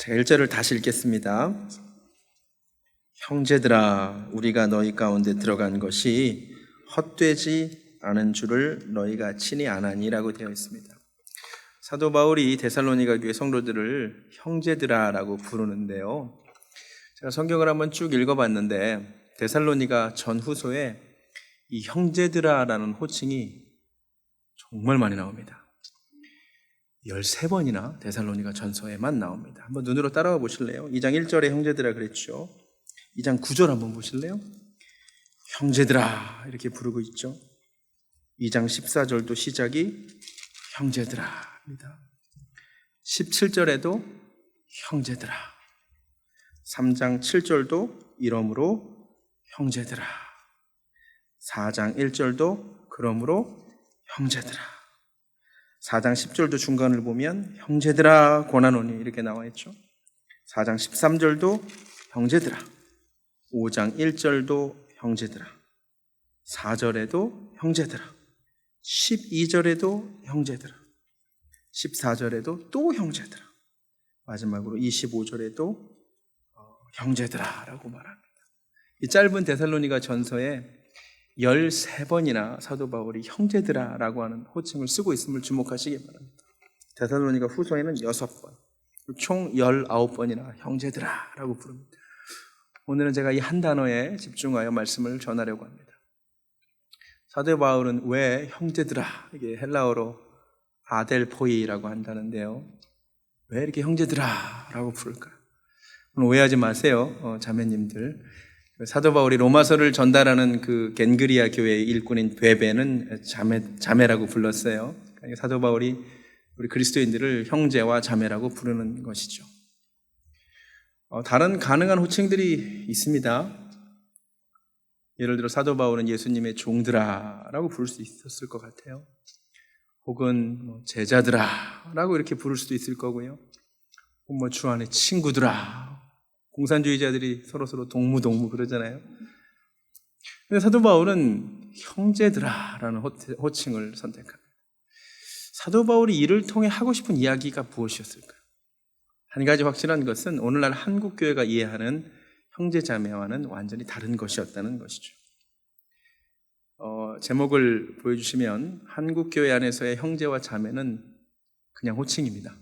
제가 1절을 다시 읽겠습니다. 형제들아, 우리가 너희 가운데 들어간 것이 헛되지 않은 줄을 너희가 친히 아나니라고 되어 있습니다. 사도 바울이 데살로니가 교회 성도들을 형제들아라고 부르는데요. 제가 성경을 한번 쭉 읽어봤는데 데살로니가 전후소에 이 형제들아라는 호칭이 정말 많이 나옵니다. 13번이나 데살로니가 전서에만 나옵니다. 한번 눈으로 따라가 보실래요? 2장 1절에 형제들아 그랬죠. 2장 9절 한번 보실래요? 형제들아 이렇게 부르고 있죠. 2장 14절도 시작이 형제들아입니다. 17절에도 형제들아, 3장 7절도 이러므로 형제들아, 4장 1절도 그러므로 형제들아, 4장 10절도 중간을 보면 형제들아 권하노니 이렇게 나와 있죠. 4장 13절도 형제들아, 5장 1절도 형제들아, 4절에도 형제들아, 12절에도 형제들아, 14절에도 또 형제들아, 마지막으로 25절에도 형제들아라고 말합니다. 이 짧은 데살로니가 전서에 13번이나 사도 바울이 형제들아라고 하는 호칭을 쓰고 있음을 주목하시기 바랍니다. 데살로니가 후서에는 6번, 총 19번이나 형제들아라고 부릅니다. 오늘은 제가 이 한 단어에 집중하여 말씀을 전하려고 합니다. 사도 바울은 왜 형제들아, 이게 헬라어로 아델포이라고 한다는데요. 왜 이렇게 형제들아라고 부를까요? 오해하지 마세요, 자매님들. 사도 바울이 로마서를 전달하는 그 겐그리아 교회의 일꾼인 베베는 자매라고 불렀어요. 그러니까 사도 바울이 우리 그리스도인들을 형제와 자매라고 부르는 것이죠. 다른 가능한 호칭들이 있습니다. 예를 들어 사도 바울은 예수님의 종들아라고 부를 수 있었을 것 같아요. 혹은 제자들아라고 이렇게 부를 수도 있을 거고요. 혹은 주 안의 친구들아. 공산주의자들이 서로 동무 그러잖아요. 근데 사도 바울은 형제들아라는 호칭을 선택합니다. 사도 바울이 이를 통해 하고 싶은 이야기가 무엇이었을까요? 한 가지 확실한 것은 오늘날 한국 교회가 이해하는 형제자매와는 완전히 다른 것이었다는 것이죠. 제목을 보여주시면 한국 교회 안에서의 형제와 자매는 그냥 호칭입니다.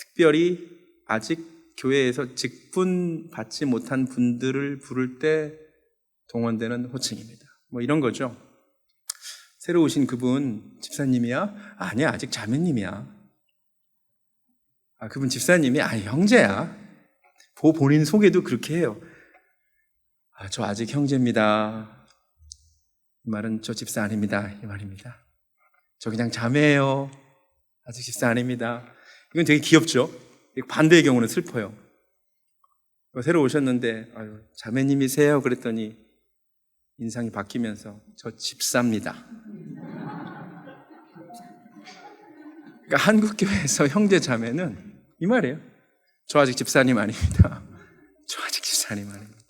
특별히 아직 교회에서 직분 받지 못한 분들을 부를 때 동원되는 호칭입니다. 이런 거죠. 새로 오신 그분 집사님이야? 아니야, 아직 자매님이야. 그분 집사님이 형제야. 본인 소개도 그렇게 해요. 저 아직 형제입니다. 이 말은 저 집사 아닙니다. 이 말입니다. 저 그냥 자매예요. 아직 집사 아닙니다. 이건 되게 귀엽죠? 반대의 경우는 슬퍼요. 새로 오셨는데 자매님이세요? 그랬더니 인상이 바뀌면서 저 집사입니다. 그러니까 한국교회에서 형제 자매는 이 말이에요. 저 아직 집사님 아닙니다. 저 아직 집사님 아닙니다.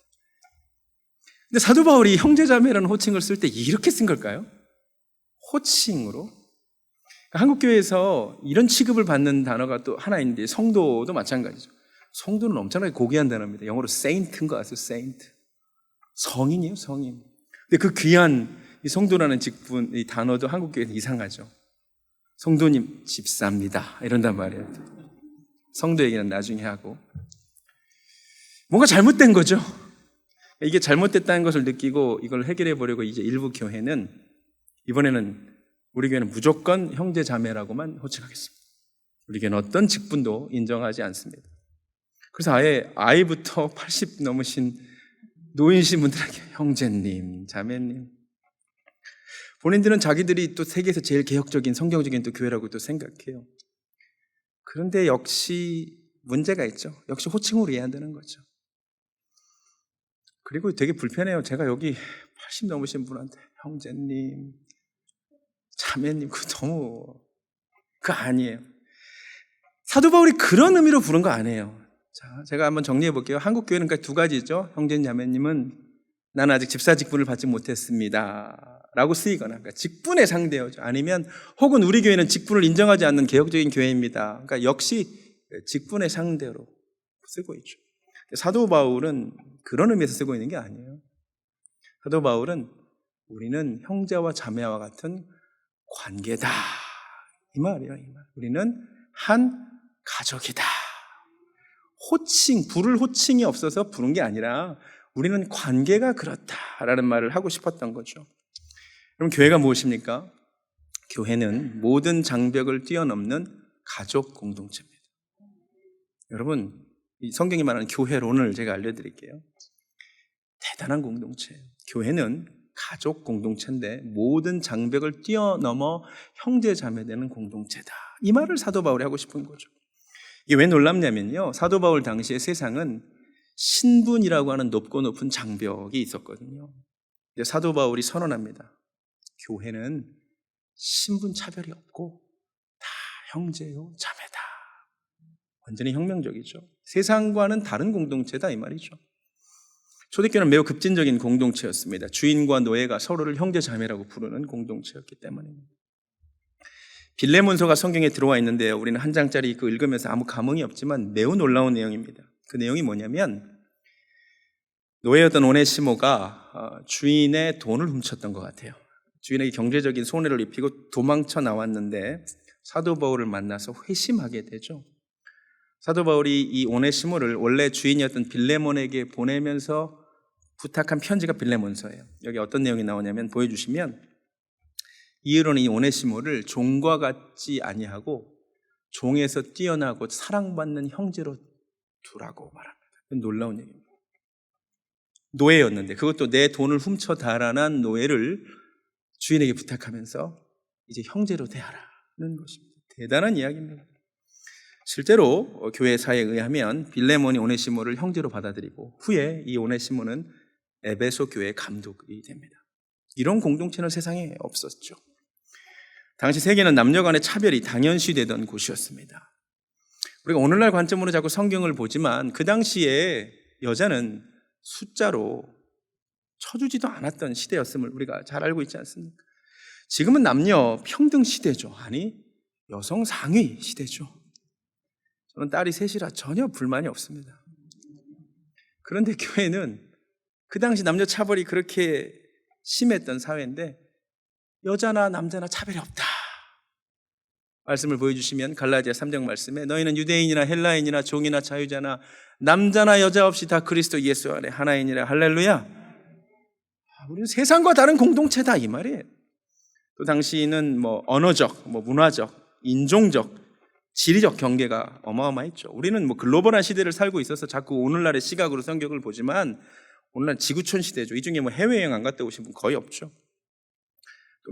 근데 사도 바울이 형제 자매라는 호칭을 쓸 때 이렇게 쓴 걸까요? 호칭으로? 한국교회에서 이런 취급을 받는 단어가 또 하나 있는데 성도도 마찬가지죠. 성도는 엄청나게 고귀한 단어입니다. 영어로 saint인 거 아세요? saint. 성인이에요, 성인. 근데 그 귀한 이 성도라는 직분, 이 단어도 한국교회는 이상하죠. 성도님 집사입니다 이런단 말이에요. 성도 얘기는 나중에 하고. 뭔가 잘못된 거죠. 이게 잘못됐다는 것을 느끼고 이걸 해결해 보려고 이제 일부 교회는 이번에는 우리 교회는 무조건 형제 자매라고만 호칭하겠습니다. 우리 교회는 어떤 직분도 인정하지 않습니다. 그래서 아예 아이부터 80 넘으신 노인신 분들에게 형제님, 자매님. 본인들은 자기들이 또 세계에서 제일 개혁적인 성경적인 또 교회라고 또 생각해요. 그런데 역시 문제가 있죠. 역시 호칭으로 이해한다는 거죠. 그리고 되게 불편해요. 제가 여기 80 넘으신 분한테 형제님, 자매님, 그거 아니에요. 사도 바울이 그런 의미로 부른 거 아니에요. 자, 제가 한번 정리해 볼게요. 한국 교회는 두 가지죠. 형제님, 자매님은 나는 아직 집사 직분을 받지 못했습니다 라고 쓰이거나, 그러니까 직분의 상대어죠. 아니면 혹은 우리 교회는 직분을 인정하지 않는 개혁적인 교회입니다. 그러니까 역시 직분의 상대로 쓰고 있죠. 사도 바울은 그런 의미에서 쓰고 있는 게 아니에요. 사도 바울은 우리는 형제와 자매와 같은 관계다 이 말이에요. 이 말. 우리는 한 가족이다. 호칭, 부를 호칭이 없어서 부른 게 아니라 우리는 관계가 그렇다라는 말을 하고 싶었던 거죠. 그럼 교회가 무엇입니까? 교회는 모든 장벽을 뛰어넘는 가족 공동체입니다. 여러분, 이 성경이 말하는 교회론을 제가 알려드릴게요. 대단한 공동체예요. 교회는 가족 공동체인데 모든 장벽을 뛰어넘어 형제 자매 되는 공동체다. 이 말을 사도 바울이 하고 싶은 거죠. 이게 왜 놀랍냐면요, 사도 바울 당시의 세상은 신분이라고 하는 높고 높은 장벽이 있었거든요. 근데 사도 바울이 선언합니다. 교회는 신분 차별이 없고 다 형제요 자매다. 완전히 혁명적이죠. 세상과는 다른 공동체다 이 말이죠. 초대교회는 매우 급진적인 공동체였습니다. 주인과 노예가 서로를 형제 자매라고 부르는 공동체였기 때문입니다. 빌레몬서가 성경에 들어와 있는데요, 우리는 한 장짜리 그 읽으면서 아무 감흥이 없지만 매우 놀라운 내용입니다. 그 내용이 뭐냐면, 노예였던 오네시모가 주인의 돈을 훔쳤던 것 같아요. 주인에게 경제적인 손해를 입히고 도망쳐 나왔는데 사도 바울을 만나서 회심하게 되죠. 사도 바울이 이 오네시모를 원래 주인이었던 빌레몬에게 보내면서 부탁한 편지가 빌레몬서예요. 여기 어떤 내용이 나오냐면, 보여주시면, 이으로는 이 오네시모를 종과 같지 아니하고 종에서 뛰어나고 사랑받는 형제로 두라고 말합니다. 놀라운 얘기입니다. 노예였는데, 그것도 내 돈을 훔쳐 달아난 노예를 주인에게 부탁하면서 이제 형제로 대하라는 것입니다. 대단한 이야기입니다. 실제로 교회사에 의하면 빌레몬이 오네시모를 형제로 받아들이고 후에 이 오네시모는 에베소 교회 감독이 됩니다. 이런 공동체는 세상에 없었죠. 당시 세계는 남녀 간의 차별이 당연시되던 곳이었습니다. 우리가 오늘날 관점으로 자꾸 성경을 보지만 그 당시에 여자는 숫자로 쳐주지도 않았던 시대였음을 우리가 잘 알고 있지 않습니까? 지금은 남녀 평등 시대죠. 아니, 여성 상위 시대죠. 저는 딸이 셋이라 전혀 불만이 없습니다. 그런데 교회는 그 당시 남녀 차별이 그렇게 심했던 사회인데 여자나 남자나 차별이 없다. 말씀을 보여주시면 갈라디아 3장 말씀에, 너희는 유대인이나 헬라인이나 종이나 자유자나 남자나 여자 없이 다 그리스도 예수 안에 하나이니라. 할렐루야. 우리는 세상과 다른 공동체다 이 말이에요. 또 당시는 언어적, 문화적, 인종적, 지리적 경계가 어마어마했죠. 우리는 글로벌한 시대를 살고 있어서 자꾸 오늘날의 시각으로 성경을 보지만 오늘날 지구촌 시대죠. 이 중에 해외여행 안 갔다 오신 분 거의 없죠.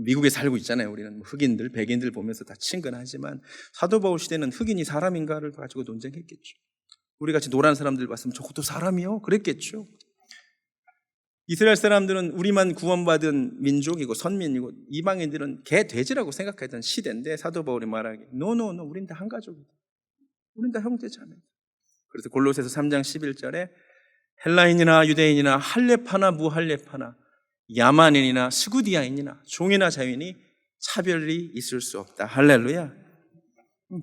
미국에 살고 있잖아요. 우리는 흑인들, 백인들 보면서 다 친근하지만 사도 바울 시대는 흑인이 사람인가를 가지고 논쟁했겠죠. 우리같이 노란 사람들 봤으면 저것도 사람이요? 그랬겠죠. 이스라엘 사람들은 우리만 구원받은 민족이고 선민이고 이방인들은 개, 돼지라고 생각했던 시대인데 사도 바울이 말하기, 노노노, 우린 다 한 가족이다. 우린 다 형제 자매다. 그래서 골로새서 3장 11절에 헬라인이나 유대인이나 할례파나 무할례파나 야만인이나 스구디아인이나 종이나 자유인이 차별이 있을 수 없다. 할렐루야.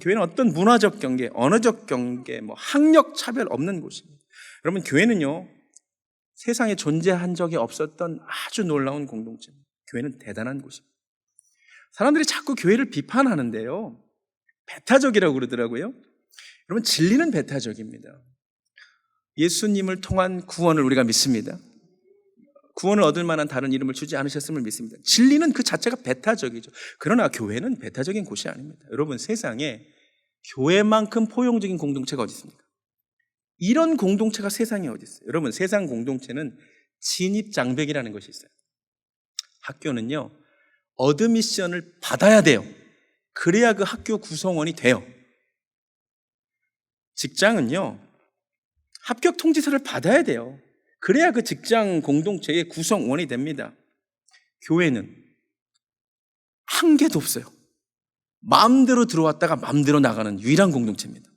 교회는 어떤 문화적 경계, 언어적 경계, 학력 차별 없는 곳입니다. 여러분, 교회는요, 세상에 존재한 적이 없었던 아주 놀라운 공동체입니다. 교회는 대단한 곳입니다. 사람들이 자꾸 교회를 비판하는데요, 배타적이라고 그러더라고요. 여러분, 진리는 배타적입니다. 예수님을 통한 구원을 우리가 믿습니다. 구원을 얻을 만한 다른 이름을 주지 않으셨음을 믿습니다. 진리는 그 자체가 배타적이죠. 그러나 교회는 배타적인 곳이 아닙니다. 여러분, 세상에 교회만큼 포용적인 공동체가 어디 있습니까? 이런 공동체가 세상에 어디 있어요? 여러분, 세상 공동체는 진입장벽이라는 것이 있어요. 학교는요, 어드미션을 받아야 돼요. 그래야 그 학교 구성원이 돼요. 직장은요, 합격 통지서를 받아야 돼요. 그래야 그 직장 공동체의 구성원이 됩니다. 교회는 한 개도 없어요. 마음대로 들어왔다가 마음대로 나가는 유일한 공동체입니다.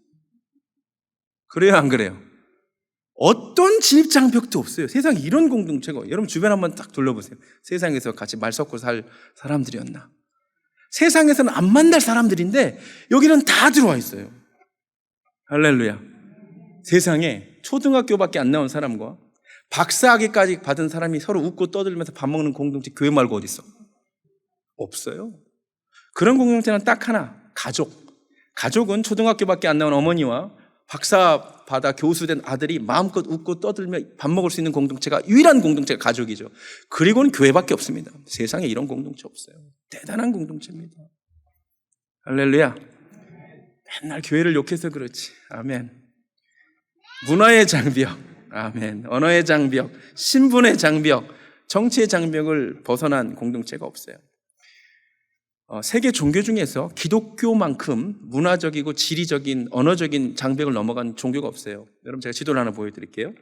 그래요, 안 그래요? 어떤 진입장벽도 없어요. 세상에 이런 공동체가, 여러분 주변 한번 딱 둘러보세요. 세상에서 같이 말 섞고 살 사람들이었나? 세상에서는 안 만날 사람들인데 여기는 다 들어와 있어요. 할렐루야. 세상에 초등학교밖에 안 나온 사람과 박사학위까지 받은 사람이 서로 웃고 떠들면서 밥 먹는 공동체, 교회 말고 어디 있어? 없어요. 그런 공동체는 딱 하나, 가족. 가족은 초등학교밖에 안 나온 어머니와 박사 받아 교수된 아들이 마음껏 웃고 떠들며 밥 먹을 수 있는 공동체가, 유일한 공동체가 가족이죠. 그리고는 교회밖에 없습니다. 세상에 이런 공동체 없어요. 대단한 공동체입니다. 할렐루야. 맨날 교회를 욕해서 그렇지. 아멘. 문화의 장벽, 아멘. 언어의 장벽, 신분의 장벽, 정치의 장벽을 벗어난 공동체가 없어요. 세계 종교 중에서 기독교만큼 문화적이고 지리적인, 언어적인 장벽을 넘어간 종교가 없어요. 여러분, 제가 지도를 하나 보여드릴게요.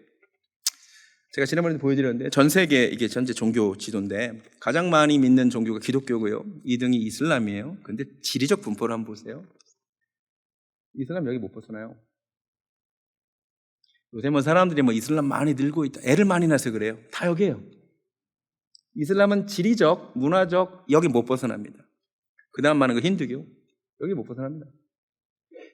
제가 지난번에도 보여드렸는데 전 세계, 이게 전체 종교 지도인데 가장 많이 믿는 종교가 기독교고요. 2등이 이슬람이에요. 근데 지리적 분포를 한번 보세요. 이슬람 여기 못 벗어나요. 요새 뭐 사람들이 뭐 이슬람 많이 늘고 있다, 애를 많이 낳아서 그래요. 다 여기에요. 이슬람은 지리적, 문화적, 여기 못 벗어납니다. 그 다음 많은 거 힌두교, 여기 못 벗어납니다.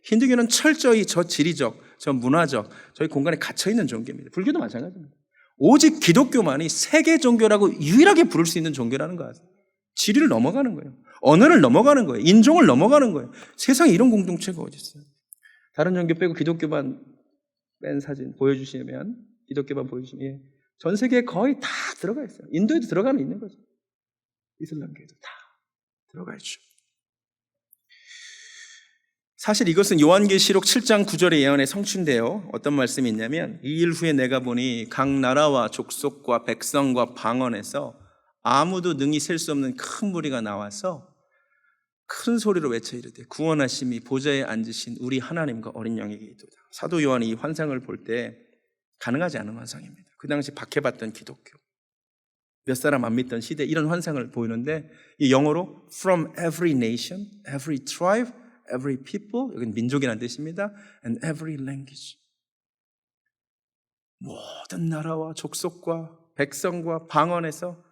힌두교는 철저히 저 지리적, 저 문화적, 저희 공간에 갇혀있는 종교입니다. 불교도 마찬가지입니다. 오직 기독교만이 세계 종교라고 유일하게 부를 수 있는 종교라는 거 아세요? 지리를 넘어가는 거예요. 언어를 넘어가는 거예요. 인종을 넘어가는 거예요. 세상에 이런 공동체가 어디 있어요? 다른 종교 빼고 기독교만 뺀 사진 보여주시면, 기독교만 보여주시면, 예. 전 세계에 거의 다 들어가 있어요. 인도에도 들어가는 있는 거죠. 이슬람교에도 다 들어가 있죠. 사실 이것은 요한계시록 7장 9절의 예언의 성취인데요. 어떤 말씀이 있냐면, 이 일 후에 내가 보니 각 나라와 족속과 백성과 방언에서 아무도 능히 셀 수 없는 큰 무리가 나와서 큰 소리로 외쳐 이르되 구원하심이 보좌에 앉으신 우리 하나님과 어린 양에게 있도다. 사도 요한이 이 환상을 볼 때 가능하지 않은 환상입니다. 그 당시 박해받던 기독교, 몇 사람 안 믿던 시대, 이런 환상을 보이는데, 이 영어로 from every nation, every tribe, every people, 여기는 민족이라는 뜻입니다. and every language. 모든 나라와 족속과 백성과 방언에서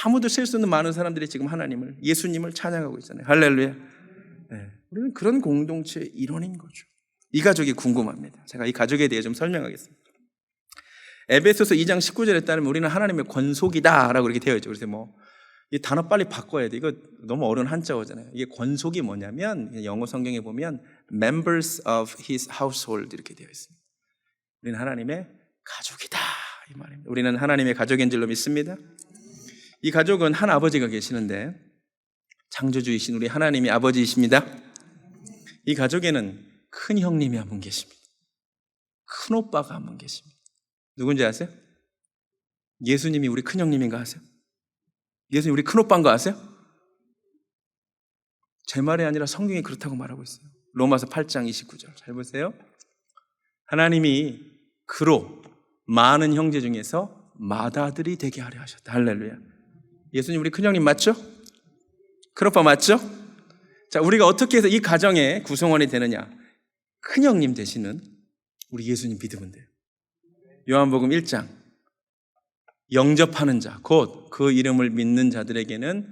아무도 셀 수 없는 많은 사람들이 지금 하나님을, 예수님을 찬양하고 있잖아요. 할렐루야. 네. 우리는 그런 공동체의 일원인 거죠. 이 가족이 궁금합니다. 제가 이 가족에 대해 좀 설명하겠습니다. 에베소서 2장 19절에 따르면 우리는 하나님의 권속이다라고 이렇게 되어 있죠. 그래서 이 단어 빨리 바꿔야 돼. 이거 너무 어려운 한자어잖아요. 이게 권속이 뭐냐면, 영어 성경에 보면 members of his household 이렇게 되어 있습니다. 우리는 하나님의 가족이다, 이 말입니다. 우리는 하나님의 가족인 줄로 믿습니다. 이 가족은 한 아버지가 계시는데, 창조주이신 우리 하나님이 아버지이십니다. 이 가족에는 큰 형님이 한 분 계십니다. 큰 오빠가 한 분 계십니다. 누군지 아세요? 예수님이 우리 큰 형님인가 아세요? 예수님 우리 큰 오빠인 거 아세요? 제 말이 아니라 성경이 그렇다고 말하고 있어요. 로마서 8장 29절 잘 보세요. 하나님이 그로 많은 형제 중에서 맏아들이 되게 하려 하셨다. 할렐루야. 예수님 우리 큰형님 맞죠? 큰오빠 맞죠? 자, 우리가 어떻게 해서 이 가정의 구성원이 되느냐? 큰형님 되시는 우리 예수님 믿으면 돼요. 요한복음 1장, 영접하는 자, 곧 그 이름을 믿는 자들에게는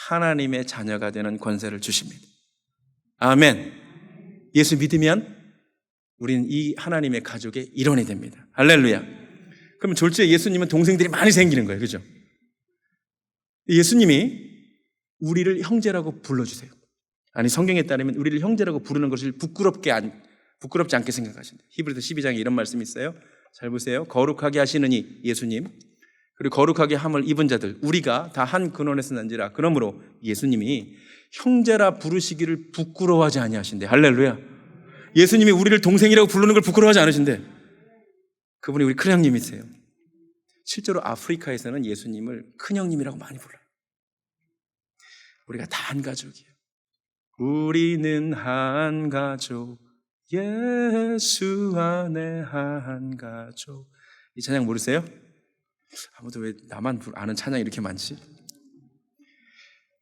하나님의 자녀가 되는 권세를 주십니다. 아멘. 예수 믿으면 우리는 이 하나님의 가족의 일원이 됩니다. 할렐루야. 그럼 졸지에 예수님은 동생들이 많이 생기는 거예요. 그죠? 예수님이 우리를 형제라고 불러주세요. 아니, 성경에 따르면 우리를 형제라고 부르는 것을 부끄럽지 않게 생각하신다. 히브리서 12장에 이런 말씀이 있어요. 잘 보세요. 거룩하게 하시느니, 예수님, 그리고 거룩하게 함을 입은 자들, 우리가 다 한 근원에서 난지라. 그러므로 예수님이 형제라 부르시기를 부끄러워하지 아니하신대. 할렐루야. 예수님이 우리를 동생이라고 부르는 걸 부끄러워하지 않으신대. 그분이 우리 큰형님이세요. 실제로 아프리카에서는 예수님을 큰형님이라고 많이 불러요. 우리가 다 한 가족이에요. 우리는 한 가족, 예수 안에 한 가족. 이 찬양 모르세요? 아무도 왜 나만 아는 찬양이 이렇게 많지?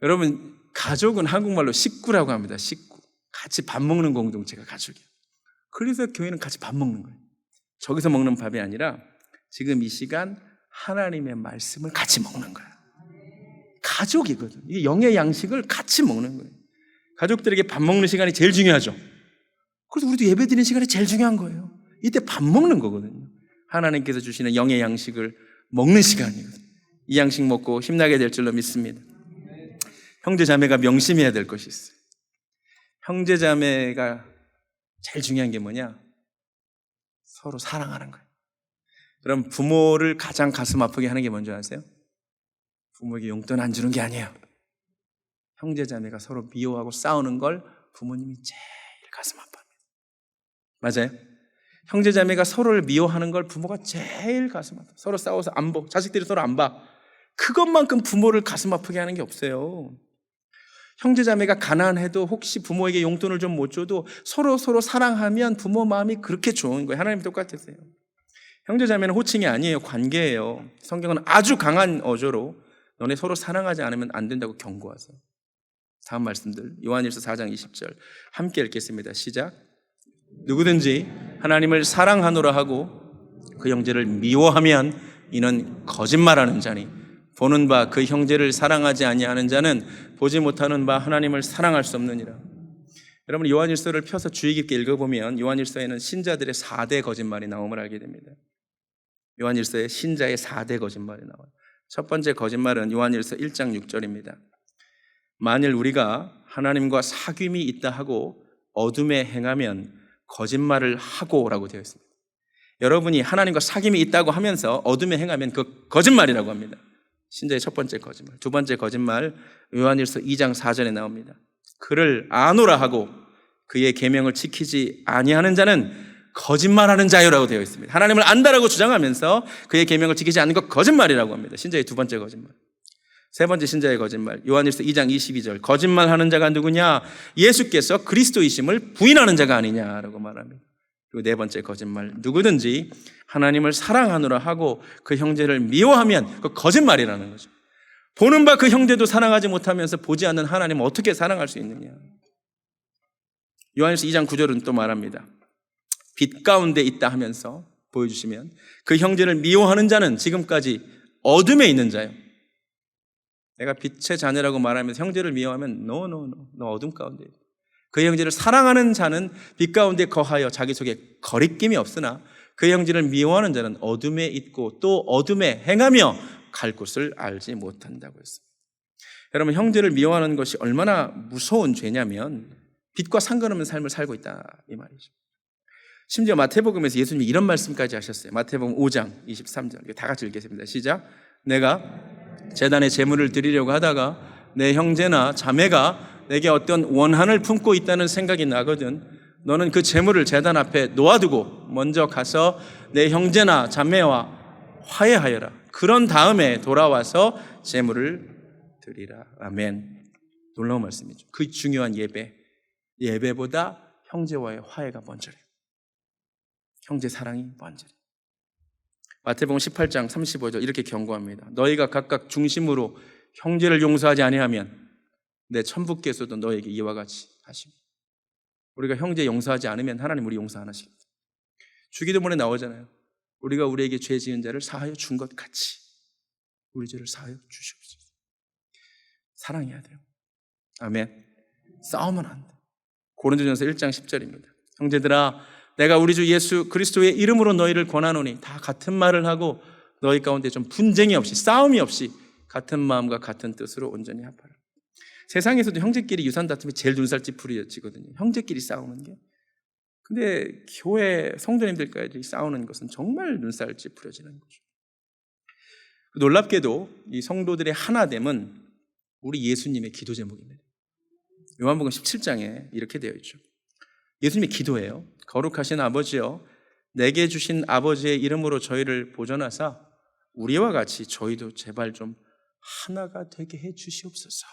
여러분, 가족은 한국말로 식구라고 합니다. 식구. 같이 밥 먹는 공동체가 가족이에요. 그래서 교회는 같이 밥 먹는 거예요. 저기서 먹는 밥이 아니라 지금 이 시간 하나님의 말씀을 같이 먹는 거야. 가족이거든. 이 영의 양식을 같이 먹는 거예요. 가족들에게 밥 먹는 시간이 제일 중요하죠. 그래서 우리도 예배 드리는 시간이 제일 중요한 거예요. 이때 밥 먹는 거거든요. 하나님께서 주시는 영의 양식을 먹는 시간이거든요. 이 양식 먹고 힘나게 될 줄로 믿습니다. 형제 자매가 명심해야 될 것이 있어요. 형제 자매가 제일 중요한 게 뭐냐? 서로 사랑하는 거예요. 그럼 부모를 가장 가슴 아프게 하는 게 뭔지 아세요? 부모에게 용돈 안 주는 게 아니에요. 형제 자매가 서로 미워하고 싸우는 걸 부모님이 제일 가슴 아파합니다. 맞아요? 형제 자매가 서로를 미워하는 걸 부모가 제일 가슴 아파. 서로 싸워서 안 봐. 자식들이 서로 안 봐. 그것만큼 부모를 가슴 아프게 하는 게 없어요. 형제 자매가 가난해도 혹시 부모에게 용돈을 좀 못 줘도 서로 사랑하면 부모 마음이 그렇게 좋은 거예요. 하나님 똑같으세요. 형제 자매는 호칭이 아니에요. 관계예요. 성경은 아주 강한 어조로 너네 서로 사랑하지 않으면 안 된다고 경고하세요. 다음 말씀들 요한일서 4장 20절 함께 읽겠습니다. 시작. 누구든지 하나님을 사랑하노라 하고 그 형제를 미워하면 이는 거짓말하는 자니 보는 바 그 형제를 사랑하지 아니하는 자는 보지 못하는 바 하나님을 사랑할 수 없느니라. 여러분 요한일서를 펴서 주의 깊게 읽어보면 요한일서에는 신자들의 4대 거짓말이 나옴을 알게 됩니다. 요한일서에 신자의 4대 거짓말이 나와요. 첫 번째 거짓말은 요한일서 1장 6절입니다. 만일 우리가 하나님과 사귐이 있다 하고 어둠에 행하면 거짓말을 하고라고 되어 있습니다. 여러분이 하나님과 사귐이 있다고 하면서 어둠에 행하면 그 거짓말이라고 합니다. 신자의 첫 번째 거짓말. 두 번째 거짓말 요한일서 2장 4절에 나옵니다. 그를 아노라 하고 그의 계명을 지키지 아니하는 자는 거짓말하는 자요라고 되어 있습니다. 하나님을 안다라고 주장하면서 그의 계명을 지키지 않는 것 거짓말이라고 합니다. 신자의 두 번째 거짓말. 세 번째 신자의 거짓말 요한일서 2장 22절 거짓말하는 자가 누구냐? 예수께서 그리스도이심을 부인하는 자가 아니냐라고 말합니다. 그리고 네 번째 거짓말 누구든지 하나님을 사랑하노라 하고 그 형제를 미워하면 그 거짓말이라는 거죠. 보는 바 그 형제도 사랑하지 못하면서 보지 않는 하나님을 어떻게 사랑할 수 있느냐? 요한일서 2장 9절은 또 말합니다. 빛 가운데 있다 하면서 보여주시면 그 형제를 미워하는 자는 지금까지 어둠에 있는 자예요. 내가 빛의 자녀라고 말하면서 형제를 미워하면 너 어둠 가운데 있다. 그 형제를 사랑하는 자는 빛 가운데 거하여 자기 속에 거리낌이 없으나 그 형제를 미워하는 자는 어둠에 있고 또 어둠에 행하며 갈 곳을 알지 못한다고 했습니다. 여러분 형제를 미워하는 것이 얼마나 무서운 죄냐면 빛과 상관없는 삶을 살고 있다 이 말이죠. 심지어 마태복음에서 예수님이 이런 말씀까지 하셨어요. 마태복음 5장 23절 다 같이 읽겠습니다. 시작. 내가 제단에 제물을 드리려고 하다가 내 형제나 자매가 내게 어떤 원한을 품고 있다는 생각이 나거든 너는 그 제물을 제단 앞에 놓아두고 먼저 가서 내 형제나 자매와 화해하여라. 그런 다음에 돌아와서 제물을 드리라. 아멘. 놀라운 말씀이죠. 그 중요한 예배보다 형제와의 화해가 먼저래요. 형제 사랑이 먼저래요. 마태복음 18장 35절 이렇게 경고합니다. 너희가 각각 중심으로 형제를 용서하지 아니하면 내 천부께서도 너에게 이와 같이 하십니다. 우리가 형제 용서하지 않으면 하나님 우리 용서 안 하십니다. 주기도문에 나오잖아요. 우리가 우리에게 죄 지은 자를 사하여 준 것 같이 우리 죄를 사하여 주시옵소서. 사랑해야 돼요. 아멘. 싸우면 안 돼. 고린도전서 1장 10절입니다. 형제들아 내가 우리 주 예수 그리스도의 이름으로 너희를 권하노니 다 같은 말을 하고 너희 가운데 좀 분쟁이 없이 싸움이 없이 같은 마음과 같은 뜻으로 온전히 합하라. 세상에서도 형제끼리 유산 다툼이 제일 눈살 찌푸려지거든요. 형제끼리 싸우는 게. 근데 교회 성도님들까지 싸우는 것은 정말 눈살 찌푸려지는 거죠. 놀랍게도 이 성도들의 하나됨은 우리 예수님의 기도 제목입니다. 요한복음 17장에 이렇게 되어 있죠. 예수님의 기도예요. 거룩하신 아버지여 내게 주신 아버지의 이름으로 저희를 보존하사 우리와 같이 저희도 제발 좀 하나가 되게 해 주시옵소서.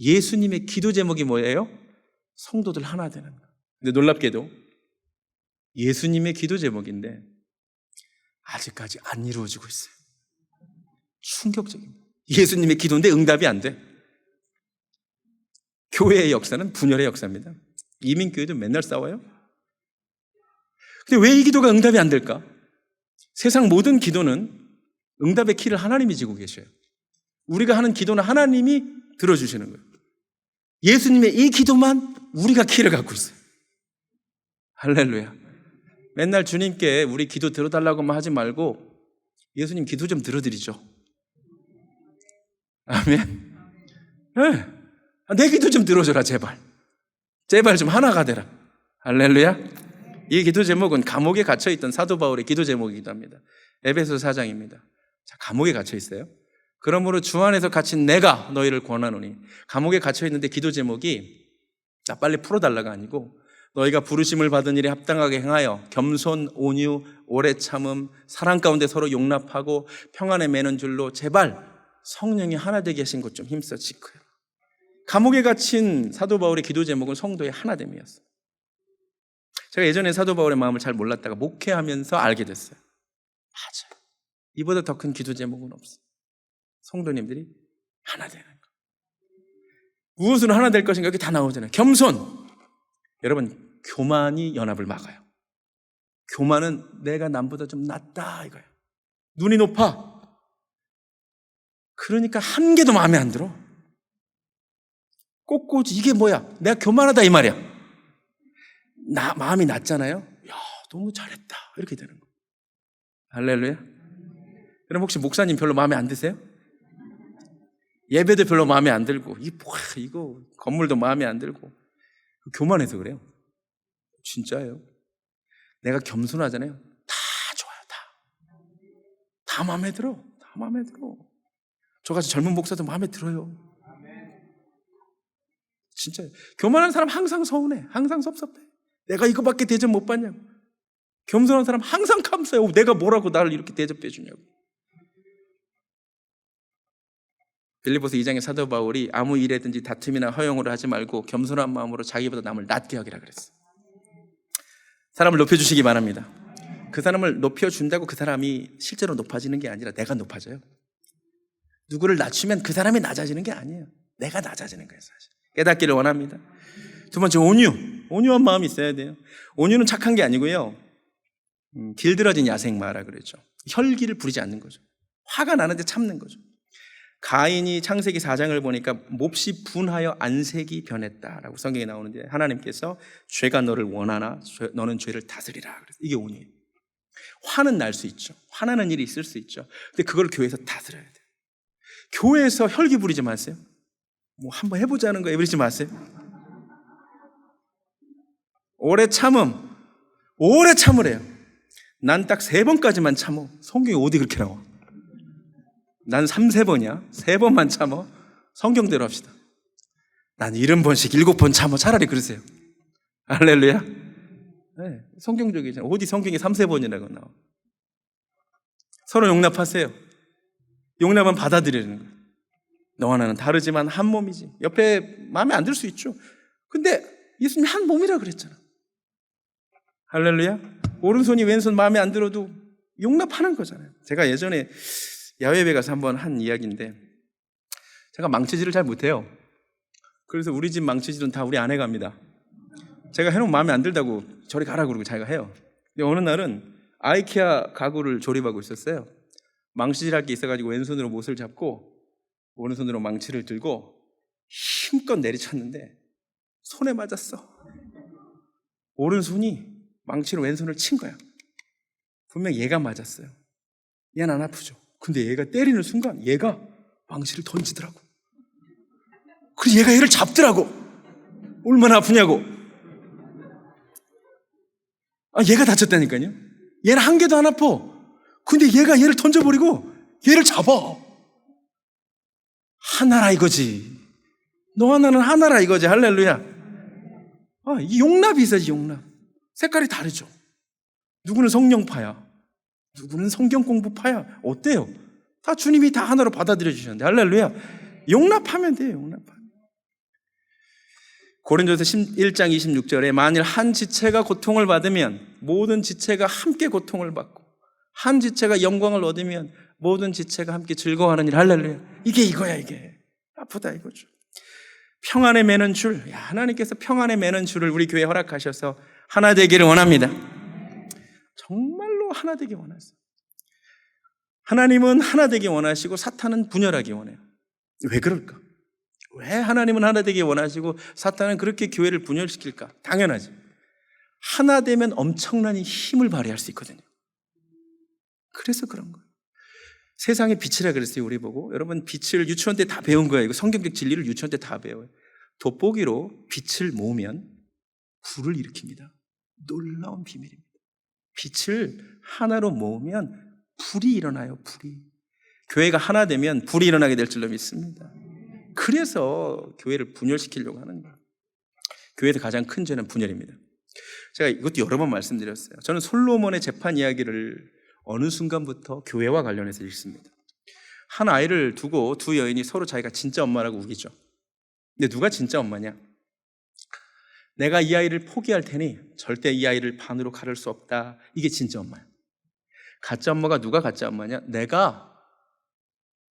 예수님의 기도 제목이 뭐예요? 성도들 하나 되는 거. 근데 놀랍게도 예수님의 기도 제목인데 아직까지 안 이루어지고 있어요. 충격적입니다. 예수님의 기도인데 응답이 안 돼. 교회의 역사는 분열의 역사입니다. 이민교회도 맨날 싸워요. 근데 왜 이 기도가 응답이 안 될까? 세상 모든 기도는 응답의 키를 하나님이 지고 계셔요. 우리가 하는 기도는 하나님이 들어주시는 거예요. 예수님의 이 기도만 우리가 키를 갖고 있어요. 할렐루야. 맨날 주님께 우리 기도 들어달라고만 하지 말고 예수님 기도 좀 들어드리죠. 아멘. 네. 내 기도 좀 들어줘라 제발. 제발 좀 하나가 되라. 할렐루야. 이 기도 제목은 감옥에 갇혀있던 사도 바울의 기도 제목이기도 합니다. 에베소서 4장입니다. 자, 감옥에 갇혀 있어요. 그러므로 주 안에서 갇힌 내가 너희를 권하노니. 감옥에 갇혀 있는데 기도 제목이 자 빨리 풀어달라가 아니고 너희가 부르심을 받은 일에 합당하게 행하여 겸손, 온유, 오래 참음, 사랑 가운데 서로 용납하고 평안에 매는 줄로 제발 성령이 하나 되게 하신 것 좀 힘써 지켜요. 감옥에 갇힌 사도 바울의 기도 제목은 성도의 하나됨이었어요. 제가 예전에 사도 바울의 마음을 잘 몰랐다가 목회하면서 알게 됐어요. 맞아요. 이보다 더 큰 기도 제목은 없어요. 성도님들이 하나 되는 거. 무엇으로 하나 될 것인가? 여기 다 나오잖아요. 겸손. 여러분, 교만이 연합을 막아요. 교만은 내가 남보다 좀 낫다 이거예요. 눈이 높아. 그러니까 한 개도 마음에 안 들어. 꼿꼿이 이게 뭐야? 내가 교만하다 이 말이야. 마음이 낮잖아요. 야, 너무 잘했다. 이렇게 되는 거예요. 할렐루야. 여러분 혹시 목사님 별로 마음에 안 드세요? 예배도 별로 마음에 안 들고 이거 건물도 마음에 안 들고 교만해서 그래요. 진짜예요. 내가 겸손하잖아요. 다 좋아요. 다 마음에 들어. 다 마음에 들어. 저같이 젊은 목사도 마음에 들어요. 진짜요. 교만한 사람 항상 서운해. 항상 섭섭해. 내가 이거밖에 대접 못 받냐고. 겸손한 사람 항상 감사해요. 내가 뭐라고 나를 이렇게 대접해 주냐고. 빌립보서 2장의 사도 바울이 아무 일에든지 다툼이나 허용으로 하지 말고 겸손한 마음으로 자기보다 남을 낮게 하기라 그랬어요. 사람을 높여주시기 바랍니다. 그 사람을 높여준다고 그 사람이 실제로 높아지는 게 아니라 내가 높아져요. 누구를 낮추면 그 사람이 낮아지는 게 아니에요. 내가 낮아지는 거예요. 사실 깨닫기를 원합니다. 두 번째, 온유한 마음이 있어야 돼요. 온유는 착한 게 아니고요, 길들어진 야생마라 그러죠. 혈기를 부리지 않는 거죠. 화가 나는데 참는 거죠. 가인이 창세기 4장을 보니까 몹시 분하여 안색이 변했다라고 성경에 나오는데, 하나님께서 죄가 너를 원하나 너는 죄를 다스리라. 그래서 이게 온유예요. 화는 날 수 있죠. 화나는 일이 있을 수 있죠. 근데 그걸 교회에서 다스려야 돼요. 교회에서 혈기 부리지 마세요. 뭐 한번 해보자는 거예요. 그러지 마세요. 오래 참으래요. 난 딱 3번까지만 참어. 성경이 어디 그렇게 나와? 난 3-4번이야. 3번만 참어. 성경대로 합시다. 난 70번씩 7번 참어. 차라리 그러세요. 할렐루야. 네, 성경적이잖아요. 어디 성경에 3-4번이라고 나와. 서로 용납하세요. 용납은 받아들이는 거예요. 너와 나는 다르지만 한 몸이지. 옆에 마음에 안 들 수 있죠. 근데 예수님이 한 몸이라 그랬잖아. 할렐루야. 오른손이 왼손 마음에 안 들어도 용납하는 거잖아요. 제가 예전에 야외배 가서 한번 한 이야기인데, 제가 망치질을 잘 못해요. 그래서 우리 집 망치질은 다 우리 아내가 합니다. 제가 해놓으면 마음에 안 들다고 저리 가라 그러고 자기가 해요. 근데 어느 날은 아이케아 가구를 조립하고 있었어요. 망치질할 게 있어가지고 왼손으로 못을 잡고 오른손으로 망치를 들고 힘껏 내리쳤는데 손에 맞았어. 오른손이 망치로 왼손을 친 거야. 분명 얘가 맞았어요. 얘는 안 아프죠. 근데 얘가 때리는 순간 얘가 망치를 던지더라고. 그래서 얘가 얘를 잡더라고. 얼마나 아프냐고. 얘가 다쳤다니까요. 얘는 한 개도 안 아파. 근데 얘가 얘를 던져버리고 얘를 잡아. 하나라 이거지. 너와 나는 하나라 이거지. 할렐루야. 이 용납이 있어야지. 용납. 색깔이 다르죠. 누구는 성령파야, 누구는 성경 공부파야. 어때요? 다 주님이 다 하나로 받아들여 주셨는데. 할렐루야. 용납하면 돼요. 용납하면. 고린도서 1장 26절에 만일 한 지체가 고통을 받으면 모든 지체가 함께 고통을 받고, 한 지체가 영광을 얻으면 모든 지체가 함께 즐거워하는 일. 할렐루야. 이게 이거야. 이게 아프다 이거죠. 평안에 매는 줄, 하나님께서 평안에 매는 줄을 우리 교회에 허락하셔서 하나 되기를 원합니다. 정말로 하나 되기 원하세요. 하나님은 하나 되기 원하시고 사탄은 분열하기 원해요. 왜 그럴까? 왜 하나님은 하나 되기 원하시고 사탄은 그렇게 교회를 분열시킬까? 당연하지. 하나 되면 엄청난 힘을 발휘할 수 있거든요. 그래서 그런 거예요. 세상의 빛이라 그랬어요, 우리 보고. 여러분, 빛을 유치원 때 다 배운 거예요. 이거 성경적 진리를 유치원 때 다 배워요. 돋보기로 빛을 모으면 불을 일으킵니다. 놀라운 비밀입니다. 빛을 하나로 모으면 불이 일어나요, 불이. 교회가 하나 되면 불이 일어나게 될 줄로 믿습니다. 그래서 교회를 분열시키려고 하는 거예요. 교회에서 가장 큰 죄는 분열입니다. 제가 이것도 여러 번 말씀드렸어요. 저는 솔로몬의 재판 이야기를 어느 순간부터 교회와 관련해서 읽습니다. 한 아이를 두고 두 여인이 서로 자기가 진짜 엄마라고 우기죠. 근데 누가 진짜 엄마냐? 내가 이 아이를 포기할 테니 절대 이 아이를 반으로 가를 수 없다. 이게 진짜 엄마야. 가짜 엄마가 누가 가짜 엄마냐? 내가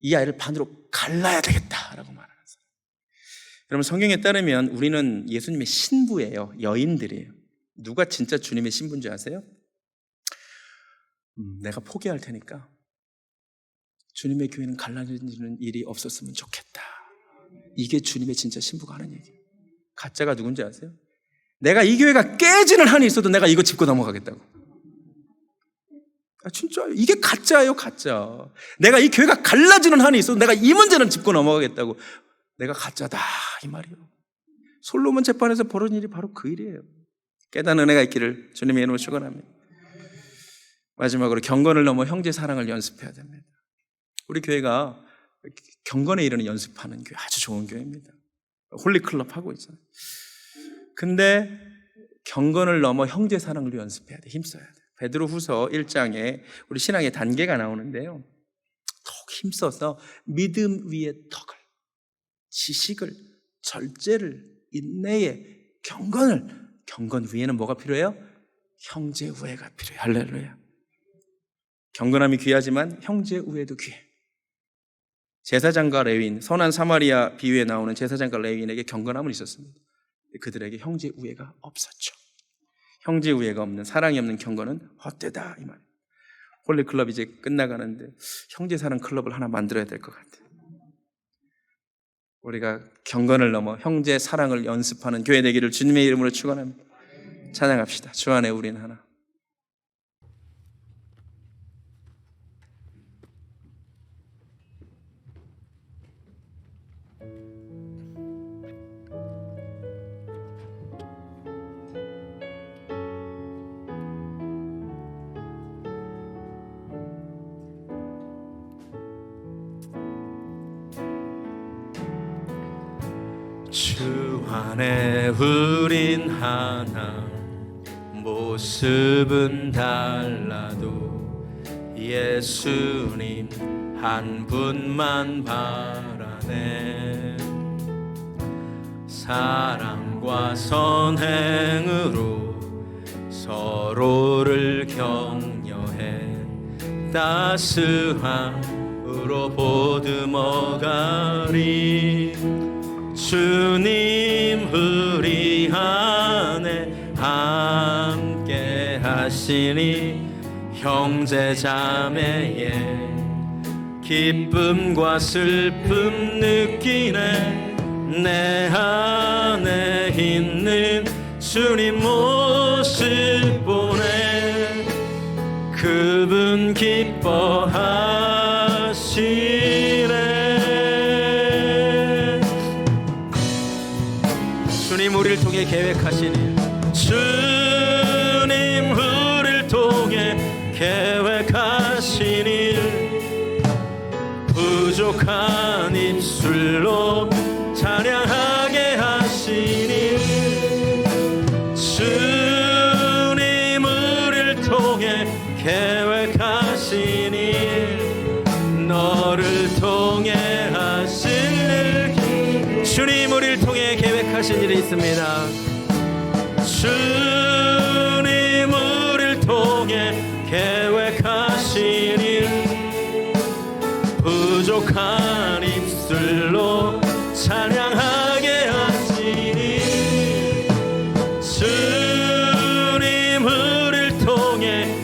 이 아이를 반으로 갈라야 되겠다라고 말하는 사람. 여러분, 성경에 따르면 우리는 예수님의 신부예요. 여인들이에요. 누가 진짜 주님의 신부인지 아세요? 내가 포기할 테니까 주님의 교회는 갈라지는 일이 없었으면 좋겠다. 이게 주님의 진짜 신부가 하는 얘기예요. 가짜가 누군지 아세요? 내가 이 교회가 깨지는 한이 있어도 내가 이거 짚고 넘어가겠다고. 진짜 이게 가짜예요, 가짜. 내가 이 교회가 갈라지는 한이 있어도 내가 이 문제는 짚고 넘어가겠다고. 내가 가짜다 이 말이에요. 솔로몬 재판에서 벌어진 일이 바로 그 일이에요. 깨닫는 은혜가 있기를 주님의 이름으로 축원합니다. 마지막으로 경건을 넘어 형제 사랑을 연습해야 됩니다. 우리 교회가 경건에 이르는 연습하는 교회, 아주 좋은 교회입니다. 홀리클럽 하고 있잖아요. 근데 경건을 넘어 형제 사랑을 연습해야 돼. 힘써야 돼. 베드로후서 1장에 우리 신앙의 단계가 나오는데요. 더욱 힘써서 믿음 위에 덕을, 지식을, 절제를, 인내에, 경건 위에는 뭐가 필요해요? 형제 우애가 필요해요. 할렐루야. 경건함이 귀하지만 형제 우애도 귀해. 제사장과 레위인, 선한 사마리아 비유에 나오는 제사장과 레위인에게 경건함은 있었습니다. 그들에게 형제 우애가 없었죠. 형제 우애가 없는, 사랑이 없는 경건은 헛되다 이 말이에요. 홀리클럽 이제 끝나가는데 형제 사랑 클럽을 하나 만들어야 될 것 같아요. 우리가 경건을 넘어 형제 사랑을 연습하는 교회 되기를 주님의 이름으로 축원합니다. 찬양합시다. 주 안에 우리는 하나. 주 안에 우린 하나, 모습은 달라도 예수님 한 분만 바라네. 사랑과 선행으로 서로를 격려해 따스함으로 보듬어가리. 주님 우리 안에 함께 하시니 형제 자매의 기쁨과 슬픔 느끼네. 내 안에 있는 주님 모습 보네. 그분 기뻐하시네. 주님 우리를 통해 계획하신 일, 주님 우리를 통해 계획하신 일, 부족한 입술로 찬양하게 하신 일, 주님 우리를 통해 계획하신 일, 너를 통해 하신 일. 주님 우리를 통해 계획하신 일이 있습니다. 주님 우리를 통해 계획하신 일, 부족한 입술로 찬양하게 하시니. 주님 우리를 통해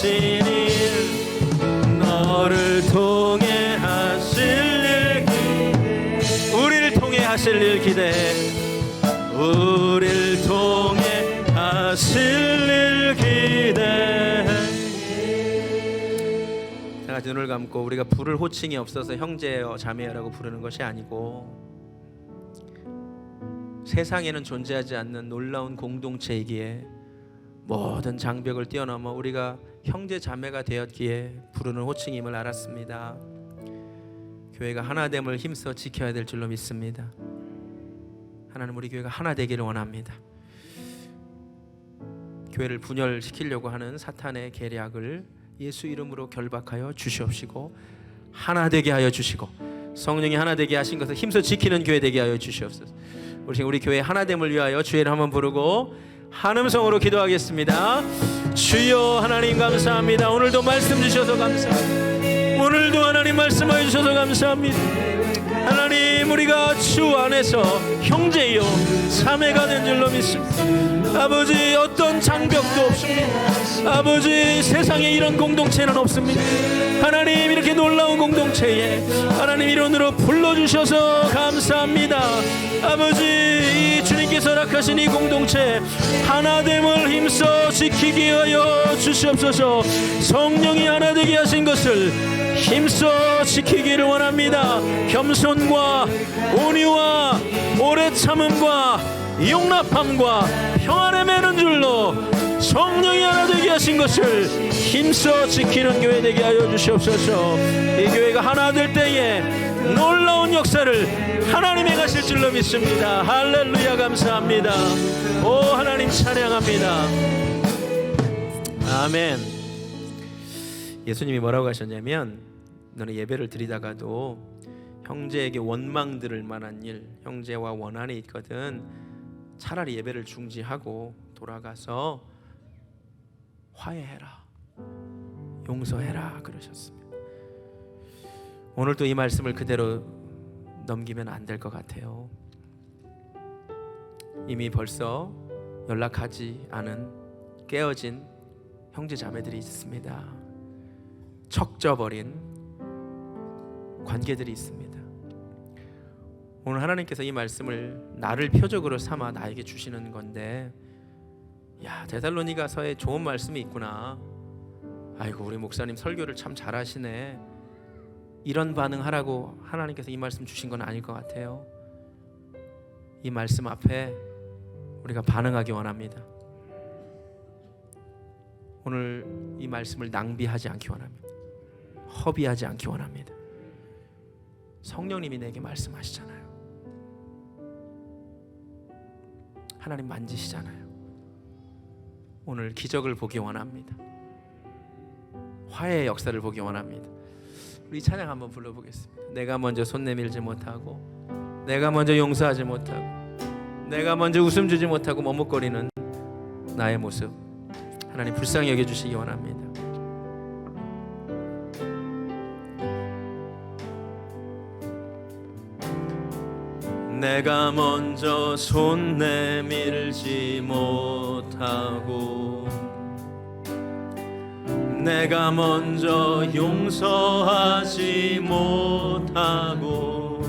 하신 일 너를 통해 하실 일 기대 우리를 통해 하실 일 기대 우리를 통해 하실 일 기대 다 같이 눈을 감고 우리가 부를 호칭이 없어서 형제여 자매여라고 부르는 것이 아니고 세상에는 존재하지 않는 놀라운 공동체이기에 모든 장벽을 뛰어넘어 우리가 형제 자매가 되었기에 부르는 호칭임을 알았습니다. 교회가 하나됨을 힘써 지켜야 될 줄로 믿습니다. 하나님 우리 교회가 하나 되기를 원합니다. 교회를 분열시키려고 하는 사탄의 계략을 예수 이름으로 결박하여 주시옵시고 하나 되게 하여 주시고 성령이 하나 되게 하신 것을 힘써 지키는 교회 되게 하여 주시옵소서. 우리 교회 하나됨을 위하여 주의 이름 한번 부르고 한 음성으로 기도하겠습니다. 주여 하나님 감사합니다. 오늘도 말씀 주셔서 감사합니다. 오늘도 하나님 말씀하여 주셔서 감사합니다. 하나님 우리가 주 안에서 형제요 자매가 된 줄로 믿습니다. 아버지 어떤 장벽도 없습니다. 아버지 세상에 이런 공동체는 없습니다. 하나님 이렇게 놀라운 공동체에 하나님 이론으로 불러주셔서 감사합니다. 아버지 이 주님께서 허락하신 이 공동체 하나됨을 힘써 지키게 하여 주시옵소서. 성령이 하나 되게 하신 것을 힘써 지키기를 원합니다. 겸손과 온유와 오래 참음과 용납함과 평안에 매는 줄로 성령이 하나 되게 하신 것을 힘써 지키는 교회 되게 하여 주시옵소서. 이 교회가 하나 될 때에 놀라운 역사를 하나님이 가실 줄로 믿습니다. 할렐루야 감사합니다. 오 하나님 찬양합니다. 아멘. 예수님이 뭐라고 하셨냐면 너는 예배를 드리다가도 형제에게 원망 들을 만한 일 형제와 원한이 있거든 차라리 예배를 중지하고 돌아가서 화해해라 용서해라 그러셨습니다. 오늘도 이 말씀을 그대로 넘기면 안 될 것 같아요. 이미 벌써 연락하지 않은 깨어진 형제 자매들이 있습니다. 척져버린 관계들이 있습니다. 오늘 하나님께서 이 말씀을 나를 표적으로 삼아 나에게 주시는 건데 야 데살로니가서에 좋은 말씀이 있구나. 아이고 우리 목사님 설교를 참 잘하시네. 이런 반응하라고 하나님께서 이 말씀 주신 건 아닐 것 같아요. 이 말씀 앞에 우리가 반응하기 원합니다. 오늘 이 말씀을 낭비하지 않기 원합니다. 허비하지 않기 원합니다. 성령님이 내게 말씀하시잖아요. 하나님 만지시잖아요. 오늘 기적을 보기 원합니다. 화해의 역사를 보기 원합니다. 우리 찬양 한번 불러보겠습니다. 내가 먼저 손 내밀지 못하고 내가 먼저 용서하지 못하고 내가 먼저 웃음 주지 못하고 머뭇거리는 나의 모습 하나님 불쌍히 여겨주시기 원합니다. 내가 먼저 손 내밀지 못하고 내가 먼저 용서하지 못하고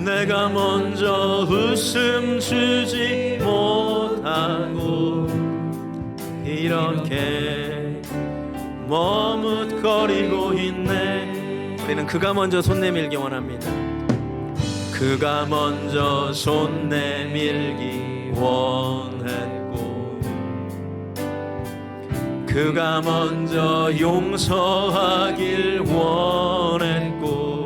내가 먼저 웃음 주지 못하고 이렇게 머뭇거리고 있네. 우리는 그가 먼저 손 내밀기 원합니다. 그가 먼저 손 내밀기 원했고 그가 먼저 용서하길 원했고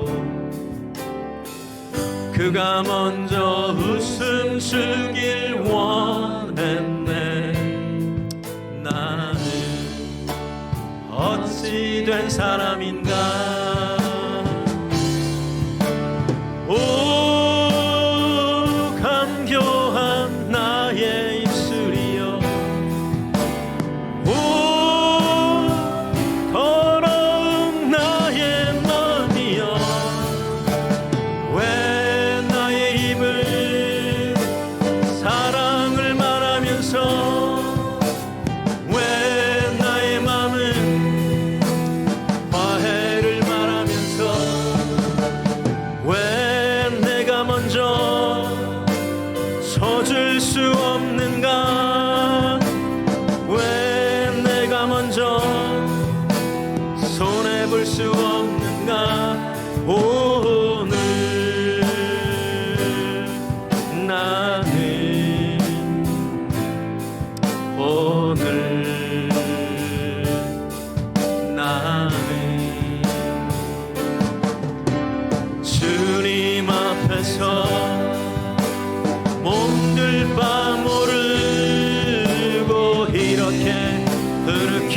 그가 먼저 웃음 주길 원했네. 나는 어찌 된 사람인가. 오 감교한 나의 입술이여 오 더러운 나의 마음이여 왜 나의 입을 사랑을 말하면서 왜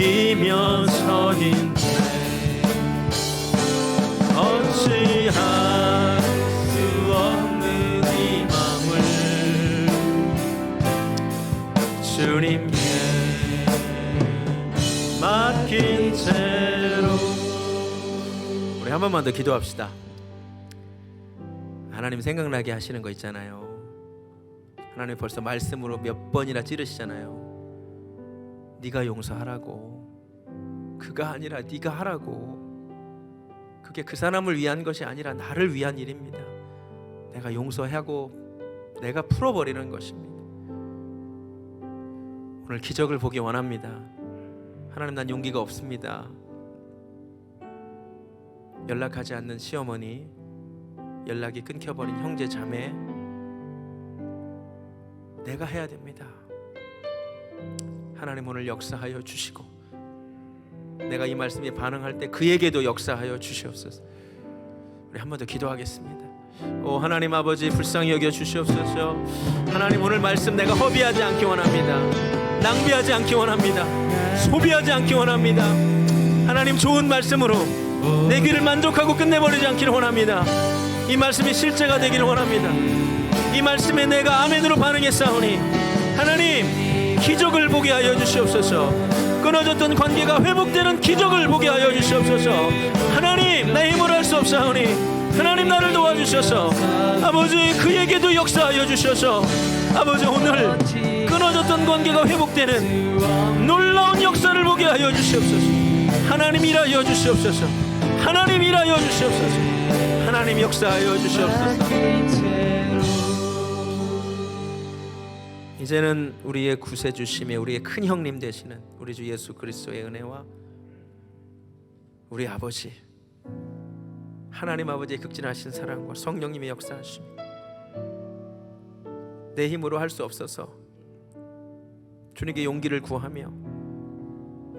숨기며 서 있네. 어찌할 수 없는 이 맘을 주님께 맡긴 채로. 우리 한 번만 더 기도합시다. 하나님 생각나게 하시는 거 있잖아요. 하나님 벌써 말씀으로 몇 번이나 찌르시잖아요. 네가 용서하라고. 그가 아니라 네가 하라고. 그게 그 사람을 위한 것이 아니라 나를 위한 일입니다. 내가 용서하고 내가 풀어버리는 것입니다. 오늘 기적을 보기 원합니다. 하나님, 난 용기가 없습니다. 연락하지 않는 시어머니, 연락이 끊겨버린 형제 자매, 내가 해야 됩니다. 하나님 오늘 역사하여 주시고, 내가 이 말씀에 반응할 때 그에게도 역사하여 주시옵소서. 우리 한 번 더 기도하겠습니다. 오 하나님 아버지, 불쌍히 여겨 주시옵소서. 하나님 오늘 말씀 내가 허비하지 않기 원합니다. 낭비하지 않기 원합니다. 소비하지 않기 원합니다. 하나님 좋은 말씀으로 내 귀를 만족하고 끝내버리지 않기를 원합니다. 이 말씀이 실제가 되기를 원합니다. 이 말씀에 내가 아멘으로 반응했사오니 하나님 기적을 보게 하여 주시옵소서. 끊어졌던 관계가 회복되는 기적을 보게 하여 주시옵소서. 하나님 내 힘으로 할 수 없사오니 하나님 나를 도와주셔서 아버지 그에게도 역사하여 주셔서 아버지 오늘 끊어졌던 관계가 회복되는 놀라운 역사를 보게 하여 주시옵소서. 하나님 일하여 주시옵소서. 하나님 일하여 주시옵소서. 하나님 역사하여 주시옵소서. 이제는 우리의 구세주심에 우리의 큰 형님 되시는 우리 주 예수 그리스도의 은혜와 우리 아버지 하나님 아버지의 극진하신 사랑과 성령님의 역사하심이 내 힘으로 할 수 없어서 주님께 용기를 구하며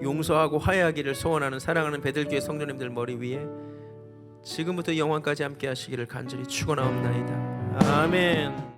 용서하고 화해하기를 소원하는 사랑하는 베들교회 성도님들 머리 위에 지금부터 영원까지 함께 하시기를 간절히 축원하옵나이다. 아멘.